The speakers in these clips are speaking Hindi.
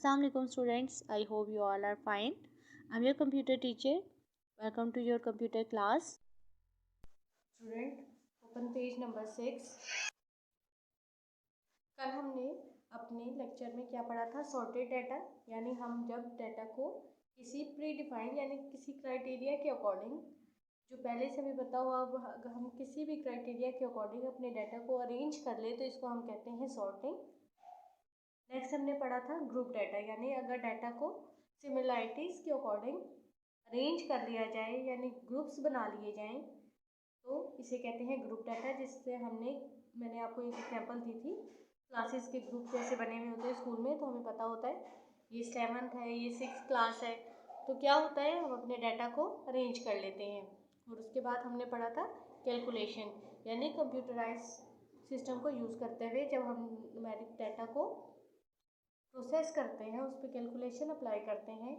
Assalamu alaikum students. I hope you all are fine. I'm your computer teacher. Welcome to your computer class. Student, open page number 6. कल हमने अपने लेक्चर में क्या पढ़ा था? सॉर्टेड डाटा, यानी हम जब डाटा को किसी प्री डिफाइंड यानी किसी क्राइटेरिया के अकॉर्डिंग, जो पहले से हमें पता हुआ, अब हम किसी भी क्राइटेरिया के अकॉर्डिंग अपने डाटा को अरेंज कर ले तो इसको हम कहते हैं सॉर्टिंग। नेक्स्ट हमने पढ़ा था ग्रुप डाटा, यानी अगर डाटा को सिमिलरिटीज़ के अकॉर्डिंग अरेंज कर लिया जाए यानी ग्रुप्स बना लिए जाएं तो इसे कहते हैं ग्रुप डाटा। जिससे मैंने आपको एक एग्जांपल दी थी, क्लासेस के ग्रुप जैसे बने हुए होते हैं स्कूल में, तो हमें पता होता है ये 7th है, ये 6th क्लास है, तो क्या होता है हम अपने डाटा को अरेंज कर लेते हैं। और उसके बाद हमने पढ़ा था कैलकुलेशन, यानी कंप्यूटराइज सिस्टम को यूज़ करते हुए जब हम न्यूमेरिक डाटा को प्रोसेस करते हैं, उस पर कैलकुलेशन अप्लाई करते हैं,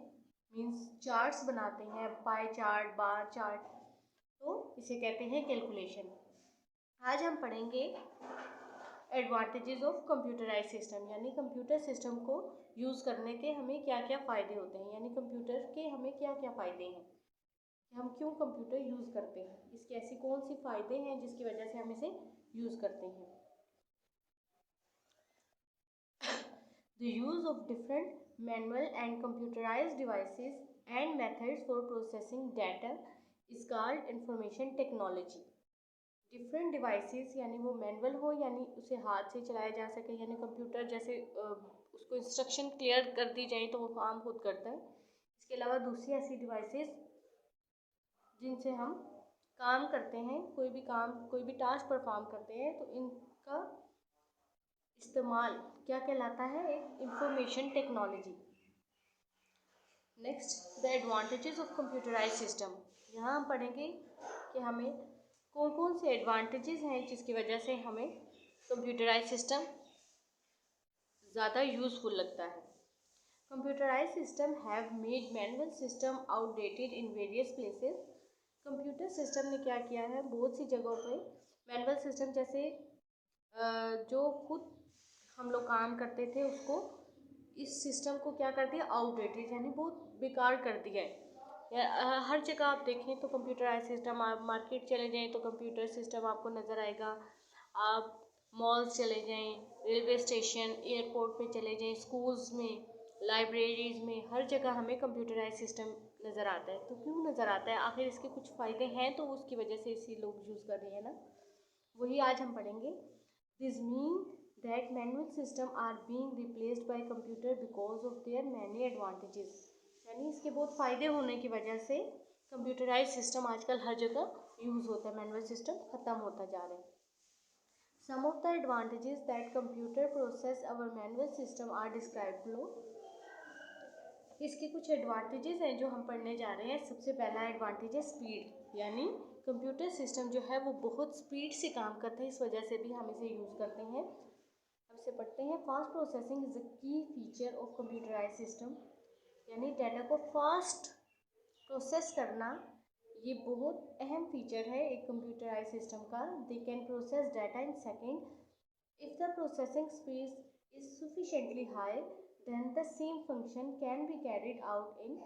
मीन्स चार्ट्स बनाते हैं, पाई चार्ट, बार चार्ट, तो इसे कहते हैं कैलकुलेशन। आज हम पढ़ेंगे एडवांटेजेस ऑफ कंप्यूटराइज सिस्टम, यानी कंप्यूटर सिस्टम को यूज़ करने के हमें क्या क्या फ़ायदे होते हैं, यानी कंप्यूटर के हमें क्या क्या फ़ायदे हैं, हम क्यों कंप्यूटर यूज़ करते हैं, इसके ऐसी कौन सी फ़ायदे हैं जिसकी वजह से हम इसे यूज़ करते हैं। The use of different manual and computerized devices and methods for processing data is called information technology. Different devices, यानी वो मैनुअल हो यानी उसे हाथ से चलाया जा सके, यानी कंप्यूटर जैसे उसको इंस्ट्रक्शन क्लियर कर दी जाए तो वो काम खुद करता है। इसके अलावा दूसरी ऐसी डिवाइसेस जिनसे हम काम करते हैं, कोई भी टास्क परफॉर्म करते हैं, तो इनका इस्तेमाल क्या कहलाता है? एक information technology. Next, the advantages of computerise system. यहाँ हम पढ़ेंगे कि हमें कौन कौन से एडवांटेजेस हैं जिसकी वजह से हमें कंप्यूटराइज सिस्टम ज़्यादा यूज़फुल लगता है। Computerise system have made manual system outdated in various places. Computer system ने क्या किया है, बहुत सी जगहों पे मैनुअल सिस्टम जैसे जो खुद हम लोग काम करते थे उसको, इस सिस्टम को क्या कर दिया, आउटडेटेड यानी बहुत बेकार कर दिया है। हर जगह आप देखें तो कंप्यूटराइज सिस्टम, आप मार्केट चले जाएं तो कंप्यूटर सिस्टम आपको नज़र आएगा, आप मॉल्स चले जाएं, रेलवे स्टेशन, एयरपोर्ट पे चले जाएं, स्कूल्स में, लाइब्रेरीज़ में, हर जगह हमें कंप्यूटराइज सिस्टम नज़र आता है। तो क्यों नज़र आता है? आखिर इसके कुछ फ़ायदे हैं तो उसकी वजह से इसी लोग यूज़ कर रहे हैं ना, वही आज हम पढ़ेंगे। This mean that manual system are being replaced by computer because of their many advantages, यानी इसके बहुत फ़ायदे होने की वजह से कंप्यूटराइज सिस्टम आजकल हर जगह यूज़ होता है, मैनुअल सिस्टम ख़त्म होता जा रहा है। Some of the advantages that computer process our manual system are describe below. इसके कुछ एडवांटेजेस हैं जो हम पढ़ने जा रहे हैं। सबसे पहला एडवांटेज है स्पीड, यानी कंप्यूटर सिस्टम जो है वो बहुत स्पीड से काम करता है, इस वजह से भी हम इसे यूज़ करते हैं। अब से पढ़ते हैं, फास्ट प्रोसेसिंग इज़ अ की फीचर ऑफ कंप्यूटराइज सिस्टम, यानी डाटा को फास्ट प्रोसेस करना ये बहुत अहम फीचर है एक कंप्यूटराइज सिस्टम का। They can process data in second if the processing speed is sufficiently high, then the same function can be carried out in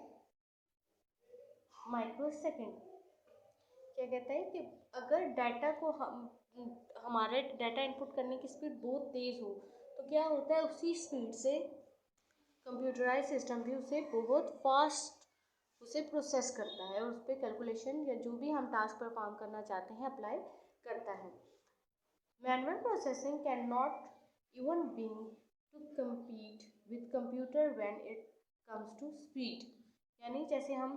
micro second. क्या कहता है कि अगर डाटा को हमारे डाटा इनपुट करने की स्पीड बहुत तेज़ हो तो क्या होता है, उसी स्पीड से कंप्यूटराइज सिस्टम भी उसे बहुत फास्ट उसे प्रोसेस करता है और उस पर कैलकुलेशन या जो भी हम टास्क परफॉर्म करना चाहते हैं अप्लाई करता है। Manual processing can not even being to compete with computer when it comes to speed, यानी जैसे हम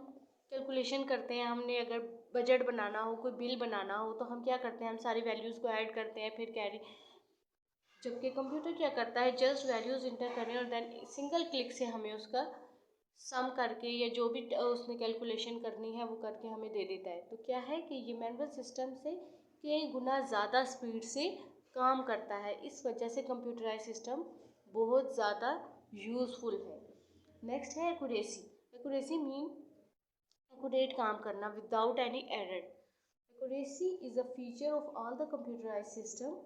कैलकुलेशन करते हैं, हमने अगर बजट बनाना हो, कोई बिल बनाना हो, तो हम क्या करते हैं, हम सारी वैल्यूज़ को ऐड करते हैं फिर कैरी, जबकि कंप्यूटर क्या करता है, जस्ट वैल्यूज़ इंटर करें और देन सिंगल क्लिक से हमें उसका सम करके या जो भी उसने कैलकुलेशन करनी है वो करके हमें दे देता है। तो क्या है कि ये मैनुअल सिस्टम से कई गुना ज़्यादा स्पीड से काम करता है, इस वजह से कंप्यूटराइज सिस्टम बहुत ज़्यादा यूज़फुल है। नेक्स्ट है एक्यूरेसी। एक्यूरेसी मीन एक्यूरेट काम करना without any error. Accuracy is a feature of all the computerized system.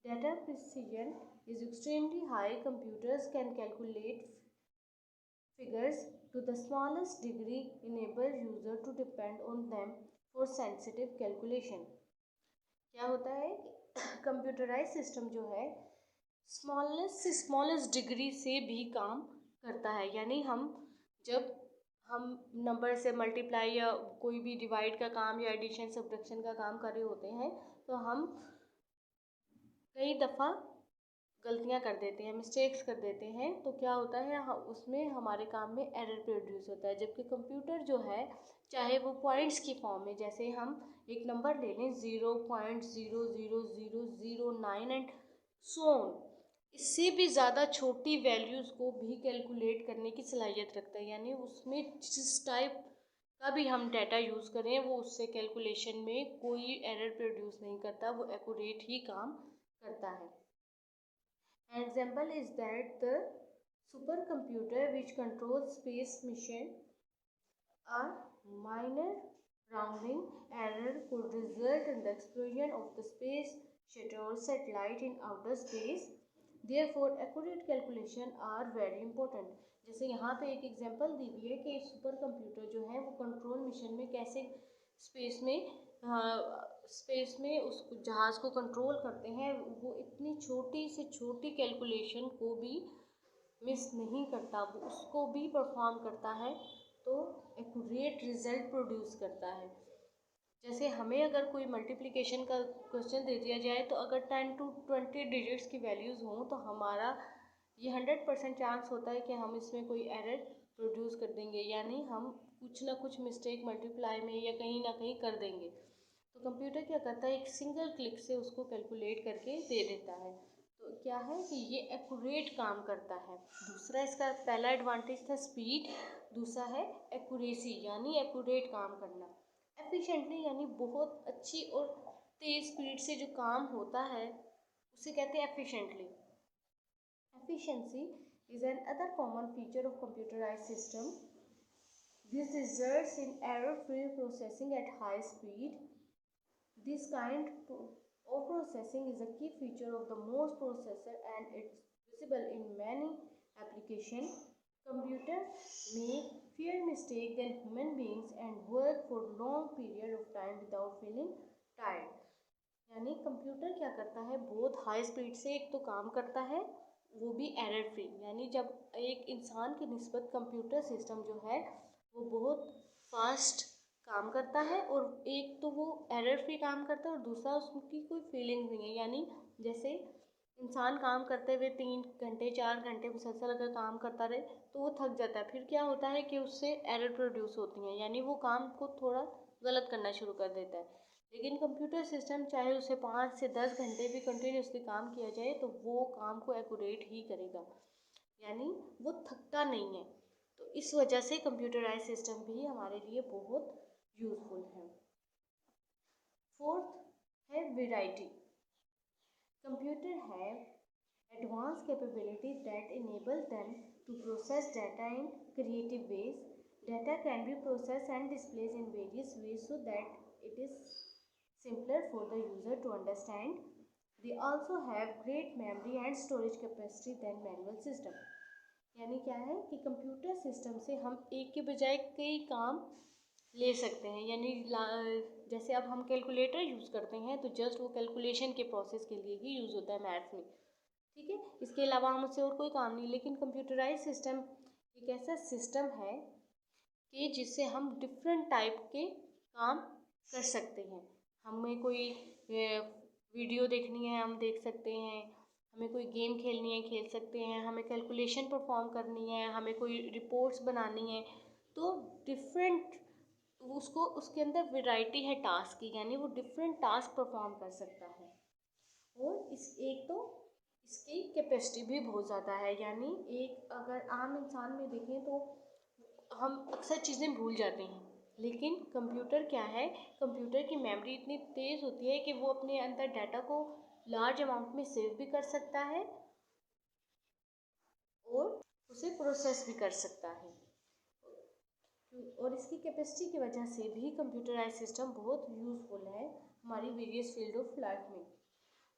Data precision is extremely high. Computers can calculate figures to the smallest degree enable user to depend on them for sensitive calculation। क्या होता है कि कंप्यूटराइज सिस्टम जो है स्मॉलेस्ट से स्मॉलेस्ट डिग्री से भी काम करता है। यानी जब हम नंबर से मल्टीप्लाई या कोई भी डिवाइड का काम या एडिशन सब्ट्रैक्शन का काम कर रहे होते हैं तो हम कई दफ़ा गलतियां कर देते हैं, मिस्टेक्स कर देते हैं। तो क्या होता है उसमें हमारे काम में एरर प्रोड्यूस होता है। जबकि कंप्यूटर जो है चाहे वो पॉइंट्स की फॉर्म में, जैसे हम एक नंबर ले लें 0.00009 एंड सो ऑन, इससे भी ज़्यादा छोटी वैल्यूज़ को भी कैलकुलेट करने की सलाहियत रखता है। यानी उसमें जिस टाइप का भी हम डाटा यूज़ करें वो उससे कैलकुलेशन में कोई एरर प्रोड्यूस नहीं करता, वो एक्यूरेट ही काम करता है। An example is that the supercomputer which controls space mission, a minor rounding error could result in the explosion of the space shuttle satellite in outer space. Therefore, accurate calculation are very important. जैसे यहाँ पे एक एग्जांपल दी हुई है कि सुपर कंप्यूटर जो है वो कंट्रोल मिशन में कैसे स्पेस में उस जहाज़ को कंट्रोल करते हैं। वो इतनी छोटी से छोटी कैलकुलेशन को भी मिस नहीं करता, वो उसको भी परफॉर्म करता है, तो एक्यूरेट रिजल्ट प्रोड्यूस करता है। जैसे हमें अगर कोई मल्टीप्लिकेशन का क्वेश्चन दे दिया जाए तो अगर 10 to 20 डिजिट्स की वैल्यूज़ हों तो हमारा ये 100% चांस होता है कि हम इसमें कोई एरर प्रोड्यूस कर देंगे, यानी हम कुछ ना कुछ मिस्टेक मल्टीप्लाई में या कहीं ना कहीं कर देंगे। तो कंप्यूटर क्या करता है, एक सिंगल क्लिक से उसको कैलकुलेट करके दे देता है। तो क्या है कि ये एक्यूरेट काम करता है। दूसरा इसका पहला एडवांटेज था स्पीड, दूसरा है एक्यूरेसी यानी एक्यूरेट काम करना। एफिशिएंटली यानी बहुत अच्छी और तेज़ स्पीड से जो काम होता है उसे कहते हैं efficiently. Efficiency is another common feature of computerized system. This results in error-free processing at high speed. This kind of processing is a key feature of the most processor and it's visible in many applications. Computers make fewer mistakes than human beings and work for long period of time without feeling tired. यानी कंप्यूटर क्या करता है, बहुत हाई स्पीड से एक तो काम करता है, वो भी एरर फ्री। यानी जब एक इंसान की निस्बत कंप्यूटर सिस्टम जो है वो बहुत फास्ट काम करता है और एक तो वो एरर फ्री काम करता है और दूसरा उसकी कोई फीलिंग नहीं है। यानी जैसे इंसान काम करते हुए 3 घंटे 4 घंटे मुसलसल अगर काम करता रहे तो वो थक जाता है। फिर क्या होता है कि उससे एरर प्रोड्यूस होती हैं, यानी वो काम को थोड़ा गलत करना शुरू कर देता है। लेकिन कंप्यूटर सिस्टम चाहे उसे 5 से 10 घंटे भी कंटिन्यूसली काम किया जाए तो वो काम को एक्यूरेट ही करेगा, यानी वो थकता नहीं है। तो इस वजह से कंप्यूटराइज सिस्टम भी हमारे लिए बहुत यूज़फुल है। फोर्थ है variety. Computer have advanced capabilities that enable them to process data in creative ways. Data can be processed and displayed in various ways so that it is simpler for the user to understand. They also have great memory and storage capacity than manual system. यानी क्या है कि कंप्यूटर सिस्टम से हम एक के बजाय कई काम ले सकते हैं। यानी जैसे अब हम कैलकुलेटर यूज़ करते हैं तो जस्ट वो कैलकुलेशन के प्रोसेस के लिए ही यूज़ होता है मैथ्स में, ठीक है। इसके अलावा हम उससे और कोई काम नहीं। लेकिन कंप्यूटराइज सिस्टम एक ऐसा सिस्टम है कि जिससे हम डिफरेंट टाइप के काम कर सकते हैं। हमें कोई वीडियो देखनी है हम देख सकते हैं, हमें कोई गेम खेलनी है खेल सकते हैं, हमें कैलकुलेशन परफॉर्म करनी है, हमें कोई रिपोर्ट्स बनानी है, तो डिफरेंट उसको उसके अंदर वैरायटी है टास्क की, यानी वो डिफरेंट टास्क परफॉर्म कर सकता है। और एक तो इसकी कैपेसिटी भी बहुत ज़्यादा है। यानी एक अगर आम इंसान में देखें तो हम अक्सर चीज़ें भूल जाते हैं, लेकिन कंप्यूटर क्या है, कंप्यूटर की मेमोरी इतनी तेज़ होती है कि वो अपने अंदर डाटा को लार्ज अमाउंट में सेव भी कर सकता है और उसे प्रोसेस भी कर सकता है। और इसकी कैपेसिटी की वजह से भी कंप्यूटराइज सिस्टम बहुत यूज़फुल है हमारी वेरियस फील्ड ऑफ लाइफ में।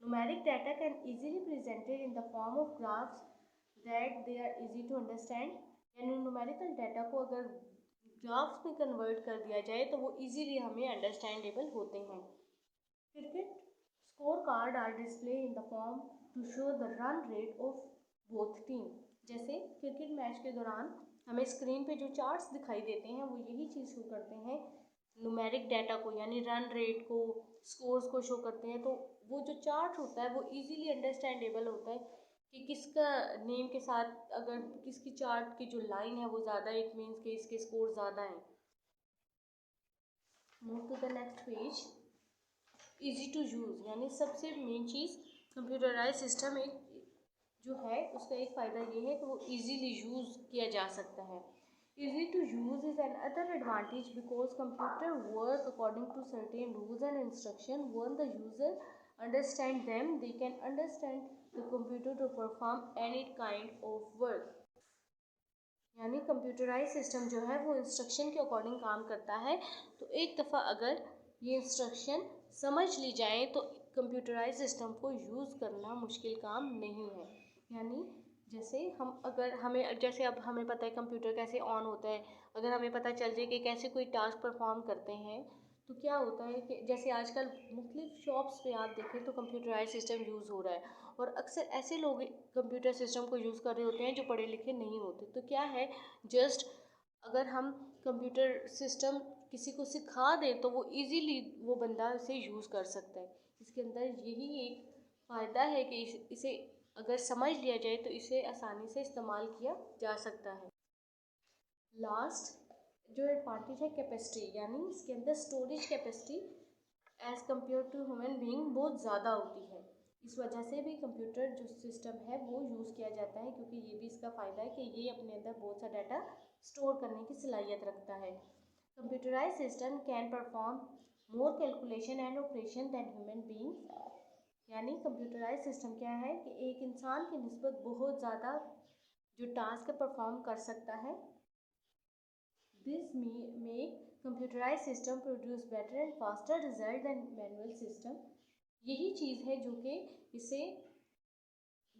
Numeric data can easily presented in the form of graphs that they are easy to understand. यानी न्यूमेरिकल डाटा को अगर ग्राफ्स में कन्वर्ट कर दिया जाए तो वो इजीली हमें अंडरस्टैंडेबल होते हैं। Cricket score card are display in the form to show the run rate of both team. जैसे क्रिकेट मैच के दौरान हमें स्क्रीन पे जो चार्ट्स दिखाई देते हैं वो यही चीज़ शो करते हैं, न्यूमेरिक डाटा को यानी रन रेट को, स्कोर्स को शो करते हैं। तो वो जो चार्ट होता है वो इजीली अंडरस्टैंडेबल होता है कि किसका नेम के साथ अगर किसकी चार्ट की जो लाइन है वो ज़्यादा, इट मीन्स कि इसके स्कोर ज़्यादा हैं। Move to the next page. Easy to use यानी सबसे मेन चीज़ कंप्यूटराइज सिस्टम एक जो है उसका एक फ़ायदा ये है कि वो इजीली यूज़ किया जा सकता है। Easy to use is another advantage because computer work according to certain rules and instruction. When the user understand them, they can understand the computer to perform any kind of work. यानी कंप्यूटराइज सिस्टम जो है वो इंस्ट्रक्शन के अकॉर्डिंग काम करता है। तो एक दफ़ा अगर ये इंस्ट्रक्शन समझ ली जाए तो कंप्यूटराइज सिस्टम को यूज़ करना मुश्किल काम नहीं है। यानी जैसे अब हमें पता है कंप्यूटर कैसे ऑन होता है, अगर हमें पता चल जाए कि कैसे कोई टास्क परफॉर्म करते हैं तो क्या होता है कि जैसे आजकल मुख्तलिफ शॉप्स पे आप देखें तो कंप्यूटराइज सिस्टम यूज़ हो रहा है, और अक्सर ऐसे लोग कंप्यूटर सिस्टम को यूज़ कर रहे होते हैं जो पढ़े लिखे नहीं होते। तो क्या है, जस्ट अगर हम कंप्यूटर सिस्टम किसी को सिखा दें तो वो इजीली वो बंदा इसे यूज़ कर सकता है। इसके अंदर यही एक फ़ायदा है कि इसे अगर समझ लिया जाए तो इसे आसानी से इस्तेमाल किया जा सकता है। लास्ट जो एडवांटेज है कैपेसिटी, यानी इसके अंदर storage capacity as compare to human being बहुत ज़्यादा होती है। इस वजह से भी कंप्यूटर जो सिस्टम है वो यूज़ किया जाता है, क्योंकि ये भी इसका फ़ायदा है कि ये अपने अंदर बहुत सा डाटा स्टोर करने की सलाहियत रखता है। Computerise system can perform more calculation and operation than human being. यानी कंप्यूटराइज सिस्टम क्या है कि एक इंसान की निस्बत बहुत ज़्यादा जो टास्क परफॉर्म कर सकता है। This make computerise system produce better and faster result than manual system. यही चीज़ है जो कि इसे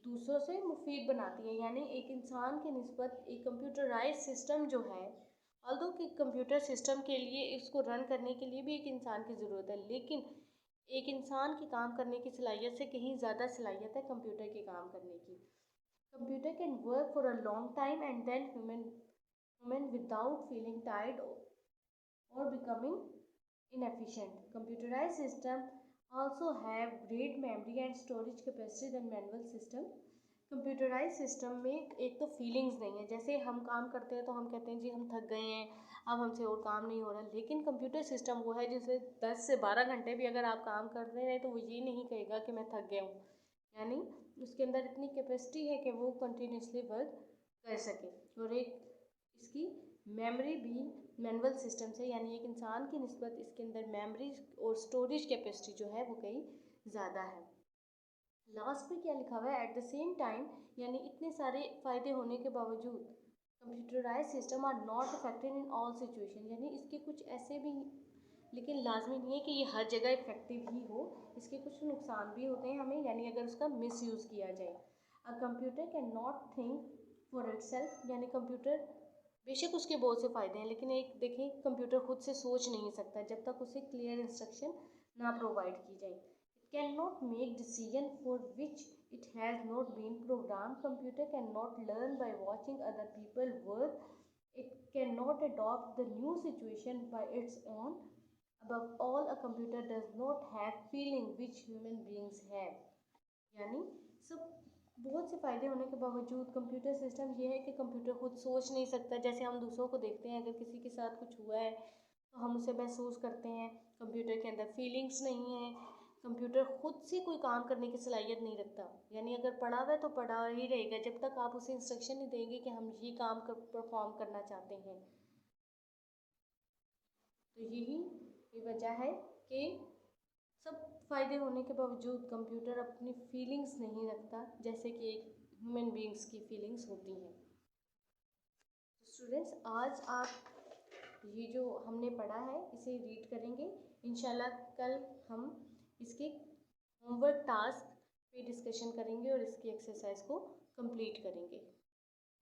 दूसरों से मुफीद बनाती है। यानी एक इंसान की निस्बत एक कंप्यूटराइज सिस्टम जो है, ऑल्दो कि कंप्यूटर सिस्टम के लिए इसको रन करने के लिए भी एक इंसान की ज़रूरत है, लेकिन एक इंसान की काम करने की सलाहियत से कहीं ज़्यादा सलाहियत है कंप्यूटर के काम करने की। Computer can work for a long time and then human without feeling tired और becoming inefficient. Computerize system also have great memory and storage capacity than manual system. Computerise system में एक तो फीलिंग्स नहीं है, जैसे हम काम करते हैं तो हम कहते हैं जी हम थक गए हैं, अब हमसे और काम नहीं हो रहा। लेकिन कंप्यूटर सिस्टम वो है जिससे 10 से 12 घंटे भी अगर आप काम कर रहे हैं तो वो ये नहीं कहेगा कि मैं थक गया हूँ। यानी उसके अंदर इतनी कैपेसिटी है कि वो कंटिन्यूसली वर्क कर सके। और एक इसकी मेमोरी भी मैनुअल सिस्टम से, यानी एक इंसान की निस्बत इसके अंदर मेमोरी और स्टोरेज कैपेसिटी जो है वो कहीं ज़्यादा है। लास्ट में क्या लिखा हुआ है, एट द सेम टाइम, यानी इतने सारे फ़ायदे होने के बावजूद computerise system are not effective in all situation. यानी इसके कुछ ऐसे भी, लेकिन लाजमी नहीं है कि ये हर जगह इफेक्टिव ही हो, इसके कुछ नुकसान भी होते हैं हमें, यानी अगर उसका मिसयूज़ किया जाए। A computer can not think for itself, यानी कंप्यूटर बेशक उसके बहुत से फ़ायदे हैं, लेकिन एक देखें कंप्यूटर खुद से सोच नहीं सकता जब तक उसे क्लियर इंस्ट्रक्शन ना प्रोवाइड की जाए। It can not make decision for which it has not been program. Computer can not learn by watching other people work. It can not adopt the new situation by its own. Above all, a computer does not have feeling which human beings have. यानी सब बहुत से फ़ायदे होने के बावजूद कंप्यूटर सिस्टम ये है कि कंप्यूटर खुद सोच नहीं सकता। जैसे हम दूसरों को देखते हैं, अगर किसी के साथ कुछ हुआ है तो हम उसे महसूस करते हैं। कंप्यूटर के अंदर फीलिंग्स नहीं है। कंप्यूटर खुद से कोई काम करने की सलाहियत नहीं रखता। यानी अगर पढ़ा हुआ है तो पढ़ा ही रहेगा जब तक आप उसे इंस्ट्रक्शन नहीं देंगे कि हम ये काम परफॉर्म करना चाहते हैं। तो यही वजह है कि सब फ़ायदे होने के बावजूद कंप्यूटर अपनी फीलिंग्स नहीं रखता, जैसे कि एक ह्यूमन बीइंग्स की फीलिंग्स होती हैं। स्टूडेंट्स, आज आप ये जो हमने पढ़ा है इसे रीड करेंगे। इंशाल्लाह कल हम इसके होमवर्क टास्क पे डिस्कशन करेंगे और इसकी एक्सरसाइज को कंप्लीट करेंगे।